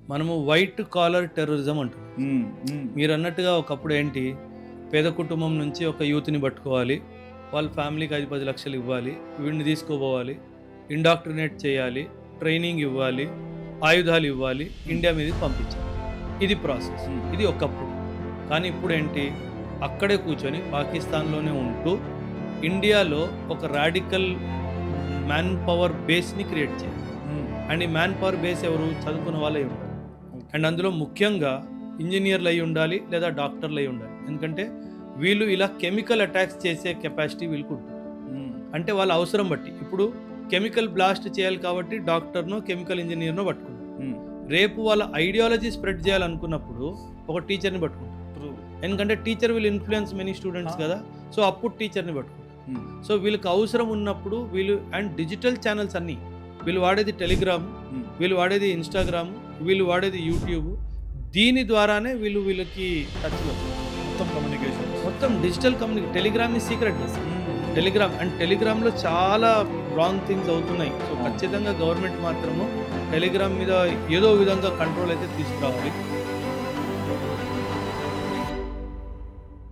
మనము white collar terrorism అంటాం. హ్మ్. హ్మ్. మీరన్నట్టుగా ఒకప్పుడు ఏంటి, పేద కుటుంబం నుంచి ఒక యూత్‌ని పట్టుకోవాలి. వాళ్ళ ఫ్యామిలీకి 5, 10 లక్షలు ఇవ్వాలి. వీడిని తీసుకుపోవాలి. ఇండాక్ట్రినేట్ చేయాలి. ట్రైనింగ్ ఇవ్వాలి. ఆయుధాలు ఇవ్వాలి. ఇండియా మీదకి పంపించాలి. ఇది ప్రాసెస్. హ్మ్. ఇది ఒకప్పుడు. కానీ ఇప్పుడేంటి, అక్కడే కూర్చొని పాకిస్తాన్‌లోనే ఉంటూ ఇండియాలో ఒక రాడికల్ మ్యాన్ పవర్ బేస్‌ని క్రియేట్ చేయాలి. హ్మ్. అండ్ ఈ మ్యాన్ పవర్ బేస్ ఎవరు? చదువుకున్న వాళ్ళే ఉండాలి. అండ్ అందులో ముఖ్యంగా ఇంజినీర్లు అయి ఉండాలి లేదా డాక్టర్లు అయి ఉండాలి. ఎందుకంటే వీళ్ళు ఇలా కెమికల్ అటాక్స్ చేసే కెపాసిటీ వీళ్ళకు ఉంటుంది. హ్మ్. అంటే వాళ్ళ అవసరం బట్టి ఇప్పుడు కెమికల్ బ్లాస్ట్ చేయాలి కాబట్టి డాక్టర్నో కెమికల్ ఇంజనీర్నో పట్టుకుంటారు. హ్మ్. రేపు వాళ్ళ ఐడియాలజీ స్ప్రెడ్ చేయాలనుకున్నప్పుడు ఒక టీచర్ని పట్టుకుంటారు. ట్రూ. ఎందుకంటే teacher will influence many students కదా, సో అప్పుడు టీచర్ని పట్టుకుంటారు. హ్మ్. సో వీళ్ళకి అవసరం ఉన్నప్పుడు వీళ్ళు అండ్ డిజిటల్ ఛానల్స్ అన్నీ వీళ్ళు వాడేది టెలిగ్రామ్, హ్మ్. వీళ్ళు వాడేది ఇన్స్టాగ్రామ్, వీళ్ళు వాడేది యూట్యూబ్. దీని ద్వారానే వీళ్ళకి టచ్లో మొత్తం కమ్యూనికేషన్. మొత్తం డిజిటల్ టెలిగ్రామ్ ఈ సీక్రెట్ టెలిగ్రామ్లో చాలా రాంగ్ థింగ్స్ అవుతున్నాయి. సో ఖచ్చితంగా గవర్నమెంట్ మాత్రము టెలిగ్రామ్ మీద ఏదో విధంగా కంట్రోల్ అయితే తీసుకురావాలి.